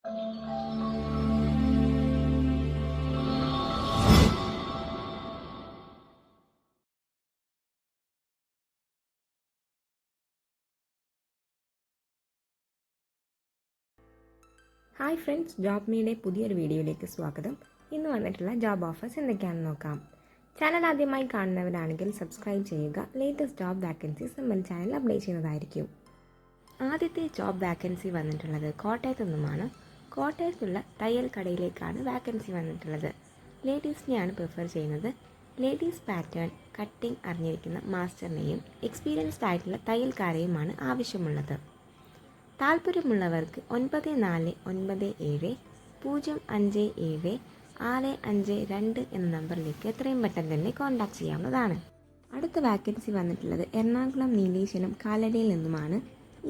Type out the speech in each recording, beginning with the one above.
Hi friends, job മീയുടെ പുതിയൊരു വീഡിയോയിലേക്ക് സ്വാഗതം. ഇന്ന് വന്നിട്ടുള്ള ജോബ് ഓഫേഴ്സ് എന്തൊക്കെയാണെന്ന് നോക്കാം. ചാനൽ ആദ്യമായി കാണുന്നവരാണെങ്കിൽ സബ്സ്ക്രൈബ് ചെയ്യുക. ലേറ്റസ്റ്റ് ജോബ് വാക്കൻസീസ് നമ്മൾ ചാനൽ അപ്ഡേറ്റ് ചെയ്യുന്നതായിരിക്കും. ആദ്യത്തെ ജോബ് വാക്കൻസി വന്നിട്ടുള്ളത് കോട്ടയത്തു നിന്നുമാണ്. കോട്ടയത്തുള്ള തയ്യൽ കടയിലേക്കാണ് വാക്കൻസി വന്നിട്ടുള്ളത്. ലേഡീസിനെയാണ് പ്രിഫർ ചെയ്യുന്നത്. ലേഡീസ് പാറ്റേൺ കട്ടിംഗ് അറിഞ്ഞിരിക്കുന്ന മാസ്റ്ററിനെയും എക്സ്പീരിയൻസ്ഡ് ആയിട്ടുള്ള തയ്യൽക്കാരെയുമാണ് ആവശ്യമുള്ളത്. താല്പര്യമുള്ളവർക്ക് 9497057652 എന്ന നമ്പറിലേക്ക് എത്രയും പെട്ടെന്ന് തന്നെ കോൺടാക്ട് ചെയ്യാവുന്നതാണ്. അടുത്ത വാക്കൻസി വന്നിട്ടുള്ളത് എറണാകുളം നീലേശ്വരം കാലടിയിൽ നിന്നുമാണ്.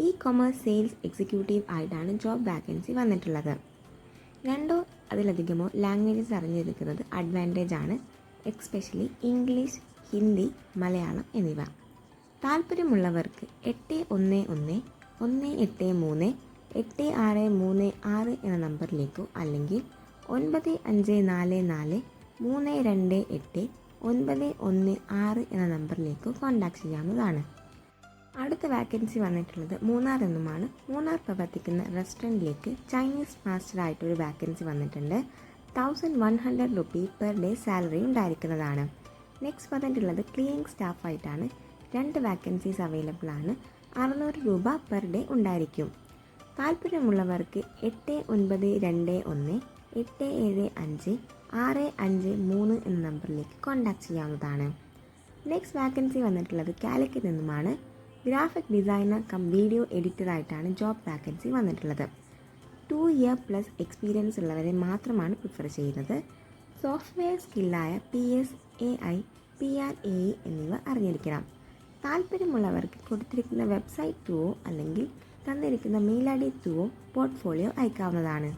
ഇ കൊമേഴ്സ് സെയിൽസ് എക്സിക്യൂട്ടീവ് ആയിട്ടാണ് ജോബ് വാക്കൻസി വന്നിട്ടുള്ളത്. 2 അതിലധികമോ ലാംഗ്വേജസ് അറിഞ്ഞിരിക്കുന്നത് അഡ്വാൻറ്റേജ് ആണ്, എക്സ്പെഷ്യലി ഇംഗ്ലീഷ്, ഹിന്ദി, മലയാളം എന്നിവ. താല്പര്യമുള്ളവർക്ക് 8131838636 എന്ന നമ്പറിലേക്കോ അല്ലെങ്കിൽ 9544328916 എന്ന നമ്പറിലേക്കോ കോൺടാക്ട് ചെയ്യാവുന്നതാണ്. അടുത്ത വാക്കൻസി വന്നിട്ടുള്ളത് മൂന്നാർ എന്നുമാണ്. മൂന്നാർ പ്രവർത്തിക്കുന്ന റെസ്റ്റോറൻറ്റിലേക്ക് ചൈനീസ് മാസ്റ്ററായിട്ടൊരു വാക്കൻസി വന്നിട്ടുണ്ട്. 1100 റുപ്പീ പെർ ഡേ സാലറി ഉണ്ടായിരിക്കുന്നതാണ്. നെക്സ്റ്റ് വന്നിട്ടുള്ളത് ക്ലീനിങ് സ്റ്റാഫായിട്ടാണ്. 2 വാക്കൻസീസ് അവൈലബിൾ ആണ്. 600 രൂപ പെർ ഡേ ഉണ്ടായിരിക്കും. താല്പര്യമുള്ളവർക്ക് 8921875653 എന്ന നമ്പറിലേക്ക് കോൺടാക്ട് ചെയ്യാവുന്നതാണ്. നെക്സ്റ്റ് വാക്കൻസി വന്നിട്ടുള്ളത് കാലിക്കറ്റ് നിന്നുമാണ്. ഗ്രാഫിക് ഡിസൈനർ കം വീഡിയോ എഡിറ്ററായിട്ടാണ് ജോബ് വാക്കൻസി വന്നിട്ടുള്ളത്. 2 ഇയർ പ്ലസ് എക്സ്പീരിയൻസ് ഉള്ളവരെ മാത്രമാണ് പ്രിഫർ ചെയ്യുന്നത്. സോഫ്റ്റ്വെയർ സ്കില്ലായ PS, AI, PRAE എന്നിവ അറിഞ്ഞിരിക്കണം. താല്പര്യമുള്ളവർക്ക് കൊടുത്തിരിക്കുന്ന വെബ്സൈറ്റ് ത്രൂവോ അല്ലെങ്കിൽ തന്നിരിക്കുന്ന മെയിൽ ID ത്രൂവോ പോർട്ട്ഫോളിയോ അയക്കാവുന്നതാണ്.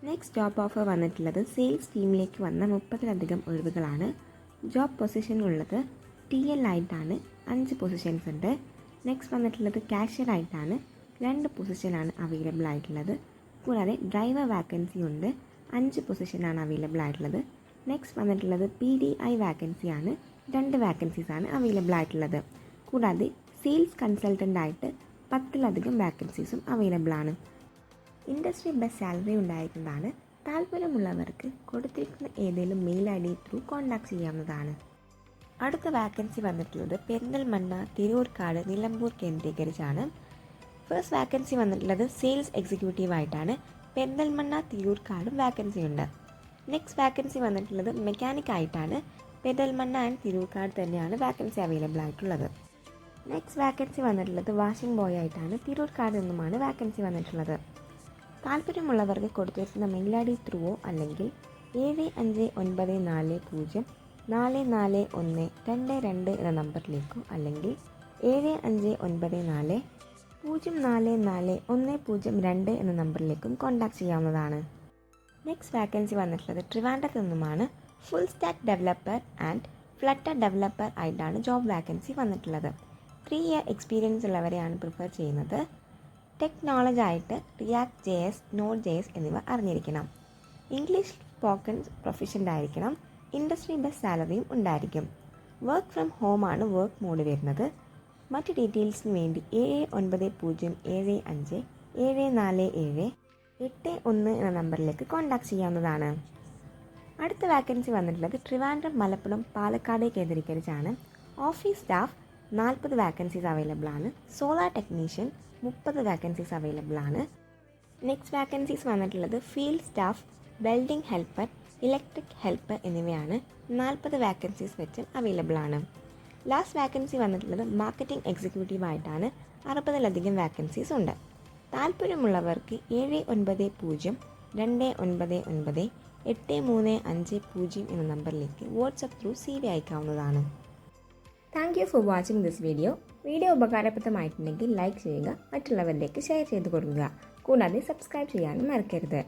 നെക്സ്റ്റ് ജോബ് ഓഫർ വന്നിട്ടുള്ളത് സെയിൽസ് ടീമിലേക്ക് വന്ന 30ലധികം ഒഴിവുകളാണ്. ജോബ് പൊസിഷൻ ഉള്ളത് TL ആയിട്ടാണ്. 5 പൊസിഷൻസ് ഉണ്ട്. നെക്സ്റ്റ് വന്നിട്ടുള്ളത് കാഷ്യർ ആയിട്ടാണ്. 2 പൊസിഷനാണ് അവൈലബിൾ ആയിട്ടുള്ളത്. കൂടാതെ ഡ്രൈവർ വാക്കൻസി ഉണ്ട്. 5 പൊസിഷനാണ് അവൈലബിൾ ആയിട്ടുള്ളത്. നെക്സ്റ്റ് വന്നിട്ടുള്ളത് PDI വാക്കൻസിയാണ്. 2 വാക്കൻസീസാണ് അവൈലബിൾ ആയിട്ടുള്ളത്. കൂടാതെ സെയിൽസ് കൺസൾട്ടൻ്റ് ആയിട്ട് 10ലധികം വാക്കൻസീസും അവൈലബിൾ ആണ്. ഇൻഡസ്ട്രി ബെസ്റ്റ് സാലറി ഉണ്ടായിരിക്കുന്നതാണ്. താല്പര്യമുള്ളവർക്ക് കൊടുത്തിരിക്കുന്ന ഏതെങ്കിലും മെയിൽ ID ത്രൂ കോൺടാക്ട് ചെയ്യാവുന്നതാണ്. അടുത്ത വാക്കൻസി വന്നിട്ടുള്ളത് പെരിന്തൽമണ്ണ, തിരൂർക്കാട്, നിലമ്പൂർ കേന്ദ്രീകരിച്ചാണ്. ഫസ്റ്റ് വാക്കൻസി വന്നിട്ടുള്ളത് സെയിൽസ് എക്സിക്യൂട്ടീവ് ആയിട്ടാണ്. പെരിന്തൽമണ്ണ, തിരൂർക്കാടും വാക്കൻസി ഉണ്ട്. നെക്സ്റ്റ് വാക്കൻസി വന്നിട്ടുള്ളത് മെക്കാനിക് ആയിട്ടാണ്. പെരിന്തൽമണ്ണ ആൻഡ് തിരൂർക്കാട് തന്നെയാണ് വാക്കൻസി അവൈലബിൾ ആയിട്ടുള്ളത്. നെക്സ്റ്റ് വാക്കൻസി വന്നിട്ടുള്ളത് വാഷിംഗ് ബോയ് ആയിട്ടാണ്. തിരൂർക്കാട് നിന്നുമാണ് വാക്കൻസി വന്നിട്ടുള്ളത്. താല്പര്യമുള്ളവർക്ക് കൊടുത്തിരിക്കുന്ന മെയിൽ ID ത്രൂവോ അല്ലെങ്കിൽ 7590444122 എന്ന നമ്പറിലേക്കോ അല്ലെങ്കിൽ 7594044102 എന്ന നമ്പറിലേക്കും കോൺടാക്ട് ചെയ്യാവുന്നതാണ്. നെക്സ്റ്റ് വാക്കൻസി വന്നിട്ടുള്ളത് ട്രിവാൻഡ്രത്ത് നിന്നുമാണ്. Full stack developer and flutter developer ആയിട്ടാണ് ജോബ് വാക്കൻസി വന്നിട്ടുള്ളത്. 3 ഇയർ എക്സ്പീരിയൻസ് ഉള്ളവരെയാണ് പ്രിഫർ ചെയ്യുന്നത്. ടെക്നോളജി ആയിട്ട് റിയാക്ട് JS, നോഡ് JS എന്നിവ അറിഞ്ഞിരിക്കണം. ഇംഗ്ലീഷ് സ്പോക്കൺ പ്രൊഫിഷ്യൻ്റ് ആയിരിക്കണം. ഇൻഡസ്ട്രി ബെസ്റ്റ് സാലറിയും ഉണ്ടായിരിക്കും. വർക്ക് ഫ്രം ഹോം ആണ് വർക്ക് മോഡ് വരുന്നത്. മറ്റ് ഡീറ്റെയിൽസിന് വേണ്ടി 7907574781 എന്ന നമ്പറിലേക്ക് കോൺടാക്ട് ചെയ്യാവുന്നതാണ്. അടുത്ത വാക്കൻസി വന്നിട്ടുള്ളത് ട്രിവാൻഡ്രം, മലപ്പുറം, പാലക്കാട് കേന്ദ്രീകരിച്ചാണ്. ഓഫീസ് സ്റ്റാഫ് 40 വാക്കൻസീസ് അവൈലബിൾ ആണ്. സോളാർ ടെക്നീഷ്യൻ 30 വാക്കൻസീസ് അവൈലബിൾ ആണ്. നെക്സ്റ്റ് വാക്കൻസീസ് വന്നിട്ടുള്ളത് field staff, welding helper, electric helper എന്നിവയാണ്. 40 വാക്കൻസീസ് വെച്ച് അവൈലബിൾ ആണ്. ലാസ്റ്റ് വാക്കൻസി വന്നിട്ടുള്ളത് മാർക്കറ്റിംഗ് എക്സിക്യൂട്ടീവ് ആയിട്ടാണ്. 60ലധികം വാക്കൻസീസ് ഉണ്ട്. താല്പര്യമുള്ളവർക്ക് 7992998350 എന്ന നമ്പറിലേക്ക് വാട്സപ്പ് ത്രൂ CV അയക്കാവുന്നതാണ്. Thank you for watching this video. Video ഉപകാരപ്രദമായിട്ടുണ്ടെങ്കിൽ ലൈക്ക് ചെയ്യുക, മറ്റുള്ളവരിലേക്ക് ഷെയർ ചെയ്ത് കൊടുക്കുക. കൂടാതെ സബ്സ്ക്രൈബ് ചെയ്യാനും മറക്കരുത്.